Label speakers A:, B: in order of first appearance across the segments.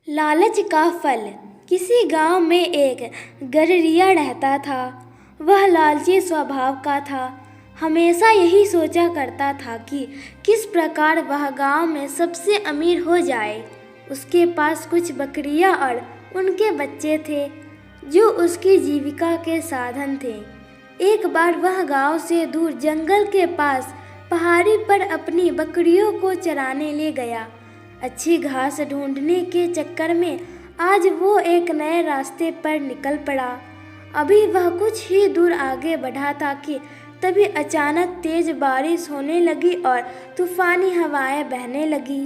A: लालच का फल। किसी गांव में एक गडरिया रहता था। वह लालची स्वभाव का था। हमेशा यही सोचा करता था कि किस प्रकार वह गांव में सबसे अमीर हो जाए। उसके पास कुछ बकरियां और उनके बच्चे थे जो उसकी जीविका के साधन थे। एक बार वह गांव से दूर जंगल के पास पहाड़ी पर अपनी बकरियों को चराने ले गया। अच्छी घास ढूंढने के चक्कर में आज वो एक नए रास्ते पर निकल पड़ा। अभी वह कुछ ही दूर आगे बढ़ा था कि तभी अचानक तेज बारिश होने लगी और तूफानी हवाएं बहने लगी।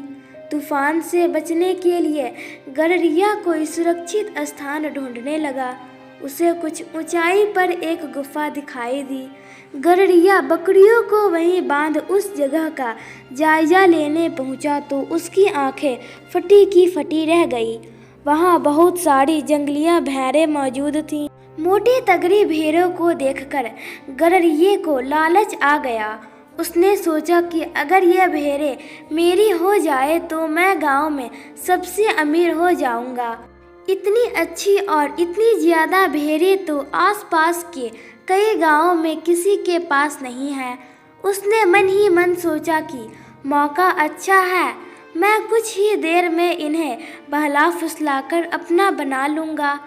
A: तूफान से बचने के लिए गडरिया कोई सुरक्षित स्थान ढूंढने लगा। उसे कुछ ऊंचाई पर एक गुफा दिखाई दी। गडरिया बकरियों को वहीं बांध उस जगह का जायजा लेने पहुंचा तो उसकी आंखें फटी की फटी रह गई। वहां बहुत सारी जंगलियां भेड़ें मौजूद थीं। मोटी तगड़ी भेड़ों को देखकर गडरिये को लालच आ गया। उसने सोचा कि अगर यह भेड़ें मेरी हो जाए तो मैं गांव में सबसे अमीर हो जाऊंगा। इतनी अच्छी और इतनी ज़्यादा भेड़ें तो आसपास के कई गांवों में किसी के पास नहीं है। उसने मन ही मन सोचा कि मौका अच्छा है, मैं कुछ ही देर में इन्हें बहला फुसलाकर अपना बना लूँगा,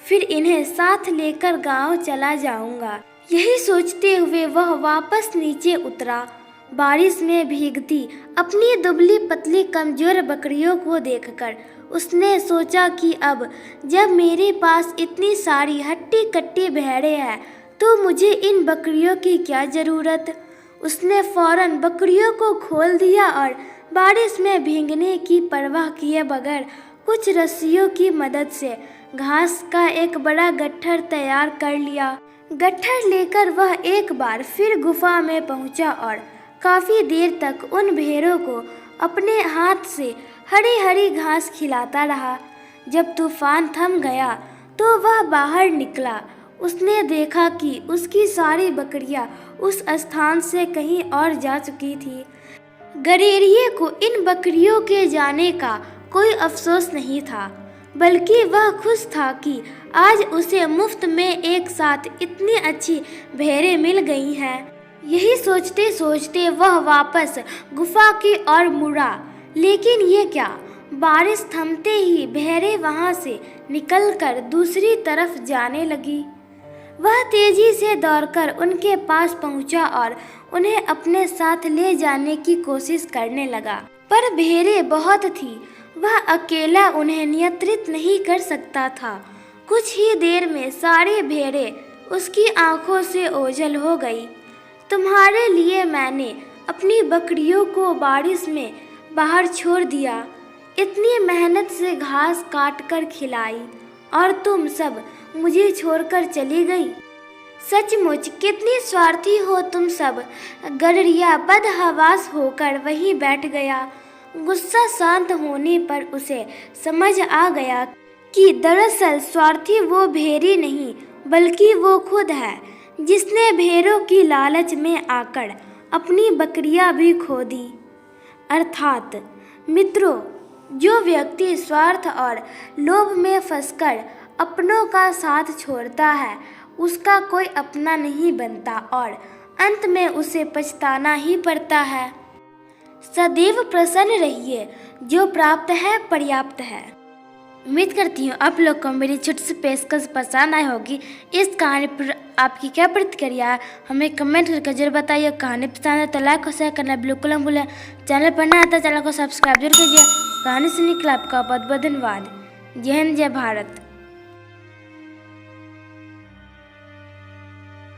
A: फिर इन्हें साथ लेकर गांव चला जाऊंगा। यही सोचते हुए वह वापस नीचे उतरा। बारिश में भीगती अपनी दुबली पतली कमजोर बकरियों को देखकर उसने सोचा कि अब जब मेरे पास इतनी सारी हट्टी कट्टी भेड़ें हैं तो मुझे इन बकरियों की क्या ज़रूरत। उसने फौरन बकरियों को खोल दिया और बारिश में भीगने की परवाह किए बगैर कुछ रस्सियों की मदद से घास का एक बड़ा गट्ठर तैयार कर लिया। गट्ठर लेकर वह एक बार फिर गुफा में पहुंचा और काफ़ी देर तक उन भेड़ों को अपने हाथ से हरी हरी घास खिलाता रहा। जब तूफान थम गया तो वह बाहर निकला। उसने देखा कि उसकी सारी बकरियां उस स्थान से कहीं और जा चुकी थी। गडरिये को इन बकरियों के जाने का कोई अफसोस नहीं था, बल्कि वह खुश था कि आज उसे मुफ्त में एक साथ इतनी अच्छी भेड़ें मिल गई हैं। यही सोचते सोचते वह वापस गुफा की ओर मुड़ा, लेकिन ये क्या, बारिश थमते ही भेड़ें वहां से निकलकर दूसरी तरफ जाने लगी। वह तेजी से दौड़कर उनके पास पहुंचा और उन्हें अपने साथ ले जाने की कोशिश करने लगा, पर भेड़ें बहुत थी। वह अकेला उन्हें नियंत्रित नहीं कर सकता था। कुछ ही देर में सारी भेड़ें उसकी आंखों से ओझल हो गई। तुम्हारे लिए मैंने अपनी बकरियों को बारिश में बाहर छोड़ दिया, इतनी मेहनत से घास काट कर खिलाई, और तुम सब मुझे छोड़कर चली गई। सचमुच कितनी स्वार्थी हो तुम सब। गडरिया बदहवास होकर वहीं बैठ गया। गुस्सा शांत होने पर उसे समझ आ गया कि दरअसल स्वार्थी वो भेड़ी नहीं बल्कि वो खुद है, जिसने भेड़ों की लालच में आकर अपनी बकरियां भी खो दी। अर्थात मित्रों, जो व्यक्ति स्वार्थ और लोभ में फंसकर अपनों का साथ छोड़ता है उसका कोई अपना नहीं बनता और अंत में उसे पछताना ही पड़ता है। सदैव प्रसन्न रहिए, जो प्राप्त है पर्याप्त है। उम्मीद करती हूँ आप लोग को मेरी छोटी सी पेशकश पसंद आई होगी। इस कहानी पर आपकी क्या प्रतिक्रिया है हमें कमेंट करके जरूर बताइए। कहानी पसंद है तो लाइक और शेयर करना बिल्कुल न भूलें। चैनल पर नया आता है चैनल को सब्सक्राइब जरूर कीजिए। कहानी सुनने के लिए आपका बहुत बहुत धन्यवाद। जय हिंद, जय भारत।